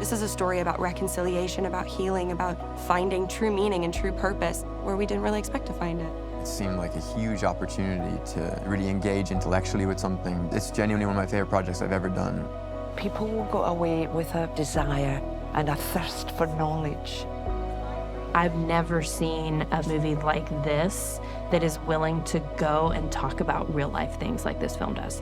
This is a story about reconciliation, about healing, about finding true meaning and true purpose where we didn't really expect to find it. It seemed like a huge opportunity to really engage intellectually with something. It's genuinely one of my favorite projects I've ever done. People will go away with a desire and a thirst for knowledge. I've never seen a movie like this that is willing to go and talk about real life things like this film does.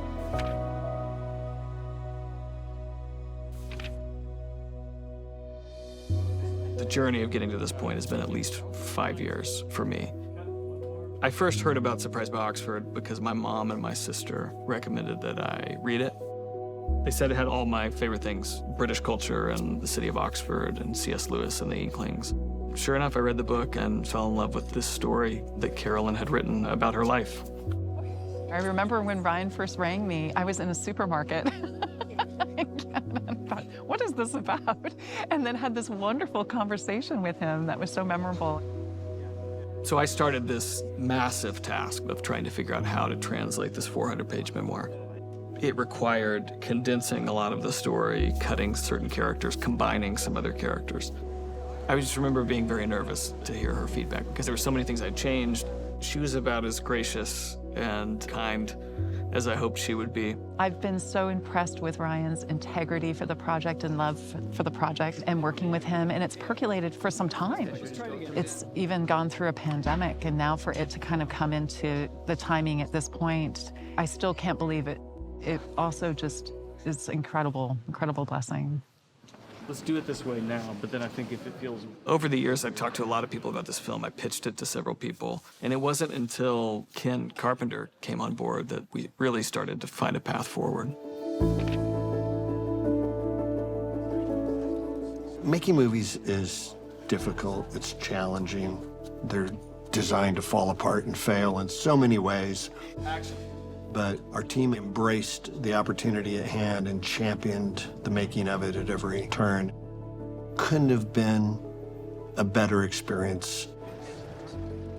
The journey of getting to this point has been at least 5 years for me. I first heard about Surprise by Oxford because my mom and my sister recommended that I read it. They said it had all my favorite things, British culture and the city of Oxford and C.S. Lewis and the Inklings. Sure enough, I read the book and fell in love with this story that Carolyn had written about her life. I remember when Ryan first rang me, I was in a supermarket. And I thought, what is this about? And then had this wonderful conversation with him that was so memorable. So I started this massive task of trying to figure out how to translate this 400-page memoir. It required condensing a lot of the story, cutting certain characters, combining some other characters. I just remember being very nervous to hear her feedback because there were so many things I'd changed. She was about as gracious and kind as I hoped she would be. I've been so impressed with Ryan's integrity for the project and love for the project and working with him, and it's percolated for some time. It's even gone through a pandemic, and now for it to kind of come into the timing at this point, I still can't believe it. It also just is incredible blessing. Let's do it this way now, but then I think if it feels... Over the years, I've talked to a lot of people about this film. I pitched it to several people, and it wasn't until Ken Carpenter came on board that we really started to find a path forward. Making movies is difficult, it's challenging. They're designed to fall apart and fail in so many ways. Action. But our team embraced the opportunity at hand and championed the making of it at every turn. Couldn't have been a better experience.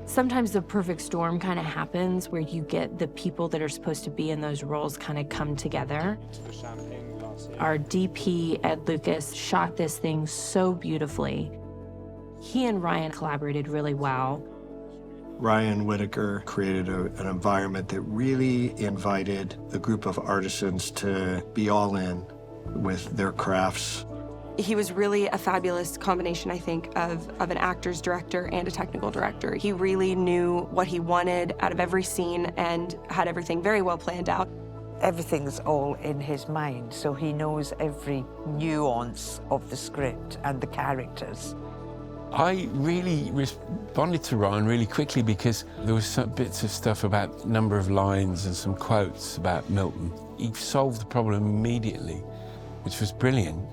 Sometimes the perfect storm kind of happens where you get the people that are supposed to be in those roles kind of come together. Our DP, Ed Lucas, shot this thing so beautifully. He and Ryan collaborated really well. Ryan Whitaker created an environment that really invited a group of artisans to be all in with their crafts. He was really a fabulous combination, I think, of an actor's director and a technical director. He really knew what he wanted out of every scene and had everything very well planned out. Everything's all in his mind, so he knows every nuance of the script and the characters. I really responded to Ryan really quickly because there was some bits of stuff about number of lines and some quotes about Milton. He solved the problem immediately, which was brilliant.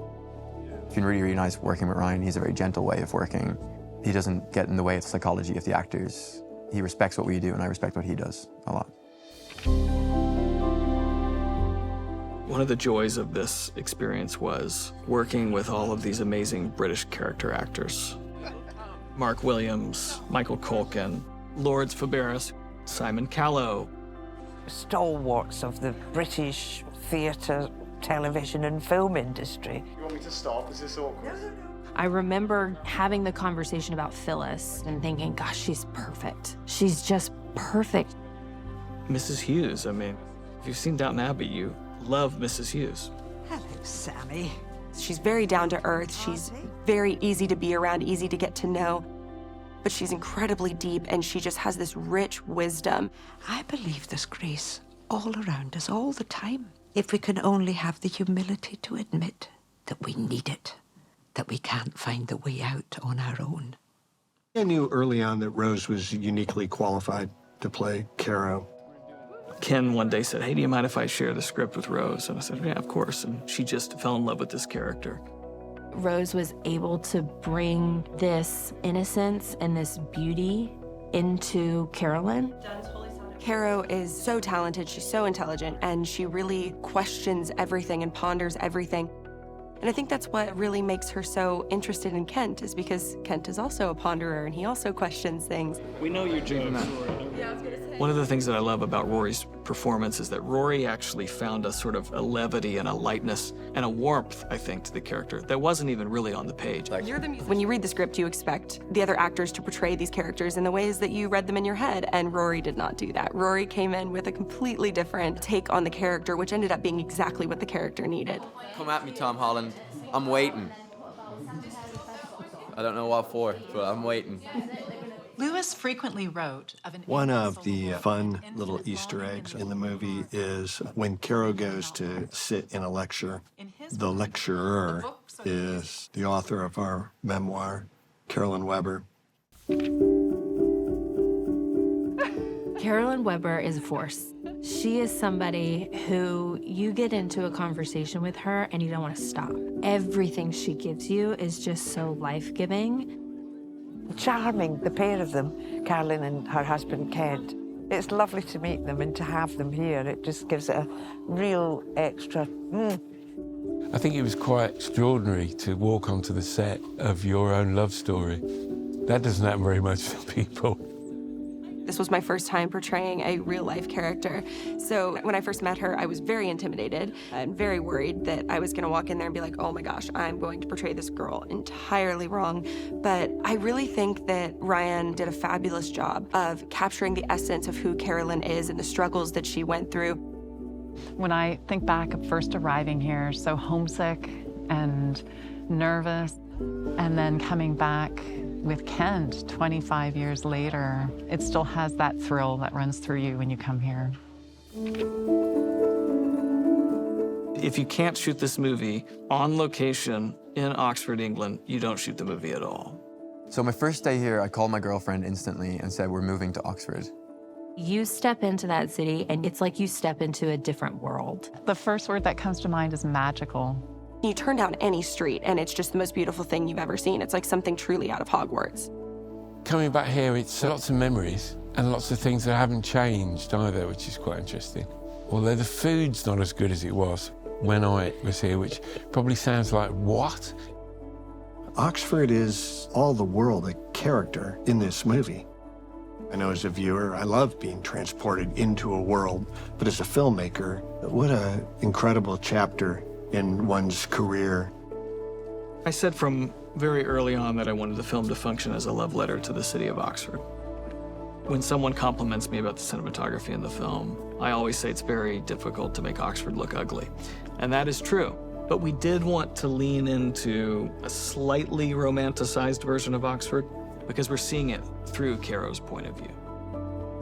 It's been really, really nice working with Ryan. He has a very gentle way of working. He doesn't get in the way of the psychology of the actors. He respects what we do, and I respect what he does a lot. One of the joys of this experience was working with all of these amazing British character actors. Mark Williams, Michael Culkin, Lawrence Faberas, Simon Callow. Stalwarts of the British theatre, television and film industry. You want me to stop? Is this awkward? I remember having the conversation about Phyllis and thinking, gosh, she's perfect. She's just perfect. Mrs. Hughes, I mean, if you've seen Downton Abbey, you love Mrs. Hughes. Hello, Sammy. She's very down to earth. She's very easy to be around, easy to get to know. But she's incredibly deep, and she just has this rich wisdom. I believe there's grace all around us all the time, if we can only have the humility to admit that we need it, that we can't find the way out on our own. I knew early on that Rose was uniquely qualified to play Caro. Ken one day said, hey, do you mind if I share the script with Rose? And I said, yeah, of course. And she just fell in love with this character. Rose was able to bring this innocence and this beauty into Carolyn. Caro is so talented, she's so intelligent, and she really questions everything and ponders everything. And I think that's what really makes her so interested in Kent, is because Kent is also a ponderer and he also questions things. We know you're dreaming that. One of the things that I love about Rory's performance is that Rory actually found a sort of a levity and a lightness and a warmth, I think, to the character that wasn't even really on the page. When you read the script, you expect the other actors to portray these characters in the ways that you read them in your head, and Rory did not do that. Rory came in with a completely different take on the character, which ended up being exactly what the character needed. Come at me, Tom Holland. I'm waiting. I don't know what for, but I'm waiting. Lewis frequently wrote of an One of the fun little Easter eggs in the movie is when Caro goes to sit in a lecture, the lecturer is the author of our memoir, Carolyn Weber. Carolyn Weber is a force. She is somebody who you get into a conversation with her and you don't want to stop. Everything she gives you is just so life-giving. Charming, the pair of them, Carolyn and her husband Kent. It's lovely to meet them and to have them here. It just gives it a real extra. I think it was quite extraordinary to walk onto the set of your own love story. That doesn't happen very much for people. This was my first time portraying a real-life character. So when I first met her, I was very intimidated and very worried that I was gonna walk in there and be like, oh my gosh, I'm going to portray this girl entirely wrong. But I really think that Ryan did a fabulous job of capturing the essence of who Carolyn is and the struggles that she went through. When I think back of first arriving here, so homesick and nervous, and then coming back with Kent 25 years later, it still has that thrill that runs through you when you come here. If you can't shoot this movie on location in Oxford, England, you don't shoot the movie at all. So my first day here, I called my girlfriend instantly and said, we're moving to Oxford. You step into that city and it's like you step into a different world. The first word that comes to mind is magical. You turn down any street and it's just the most beautiful thing you've ever seen. It's like something truly out of Hogwarts. Coming back here, it's lots of memories and lots of things that haven't changed either, which is quite interesting. Although the food's not as good as it was when I was here, which probably sounds like, what? Oxford is all the world, a character in this movie. I know as a viewer, I love being transported into a world, but as a filmmaker, what an incredible chapter in one's career. I said from very early on that I wanted the film to function as a love letter to the city of Oxford. When someone compliments me about the cinematography in the film, I always say it's very difficult to make Oxford look ugly. And that is true. But we did want to lean into a slightly romanticized version of Oxford because we're seeing it through Caro's point of view.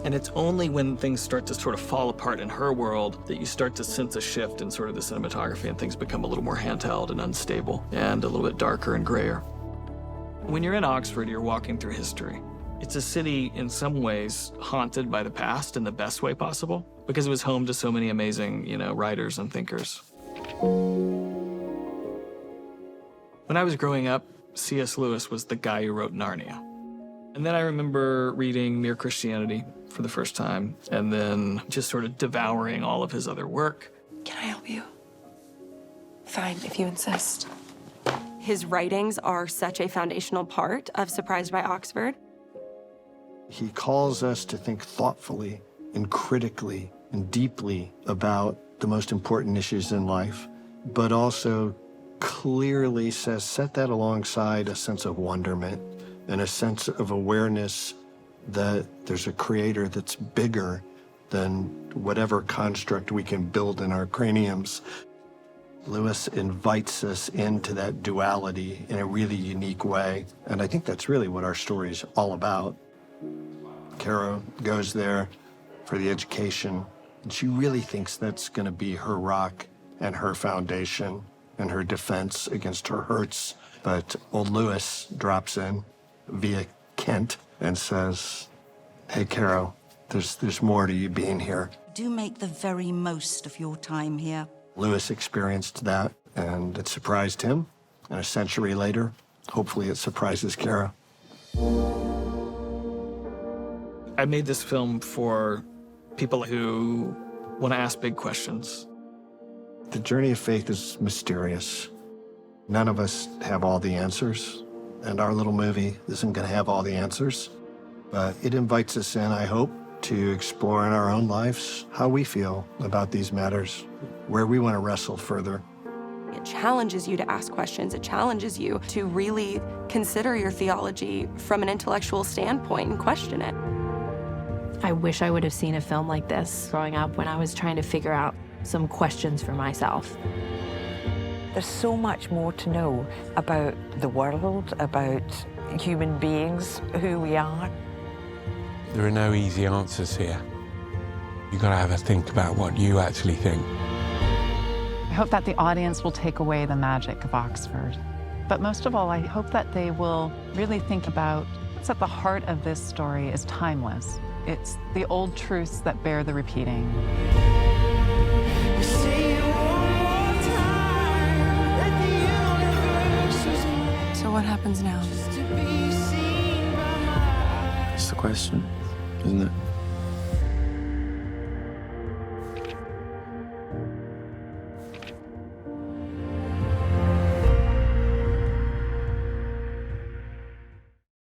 And it's only when things start to sort of fall apart in her world that you start to sense a shift in sort of the cinematography and things become a little more handheld and unstable and a little bit darker and grayer. When you're in Oxford, you're walking through history. It's a city in some ways haunted by the past in the best way possible because it was home to so many amazing, writers and thinkers. When I was growing up, C.S. Lewis was the guy who wrote Narnia. And then I remember reading Mere Christianity for the first time, and then just sort of devouring all of his other work. Can I help you? Fine, if you insist. His writings are such a foundational part of Surprised by Oxford. He calls us to think thoughtfully and critically and deeply about the most important issues in life, but also clearly says, set that alongside a sense of wonderment and a sense of awareness that there's a creator that's bigger than whatever construct we can build in our craniums. Lewis invites us into that duality in a really unique way, and I think that's really what our story's all about. Caro goes there for the education, and she really thinks that's going to be her rock and her foundation and her defense against her hurts. But old Lewis drops in via Kent and says, hey, Caro, there's more to you being here. Do make the very most of your time here. Lewis experienced that, and it surprised him. And a century later, hopefully it surprises Caro. I made this film for people who want to ask big questions. The journey of faith is mysterious. None of us have all the answers, and our little movie isn't going to have all the answers, but it invites us in, I hope, to explore in our own lives how we feel about these matters, where we want to wrestle further. It challenges you to ask questions. It challenges you to really consider your theology from an intellectual standpoint and question it. I wish I would have seen a film like this growing up when I was trying to figure out some questions for myself. There's so much more to know about the world, about human beings, who we are. There are no easy answers here. You've got to have a think about what you actually think. I hope that the audience will take away the magic of Oxford. But most of all, I hope that they will really think about what's at the heart of this story is timeless. It's the old truths that bear the repeating. So what happens now? That's the question, isn't it?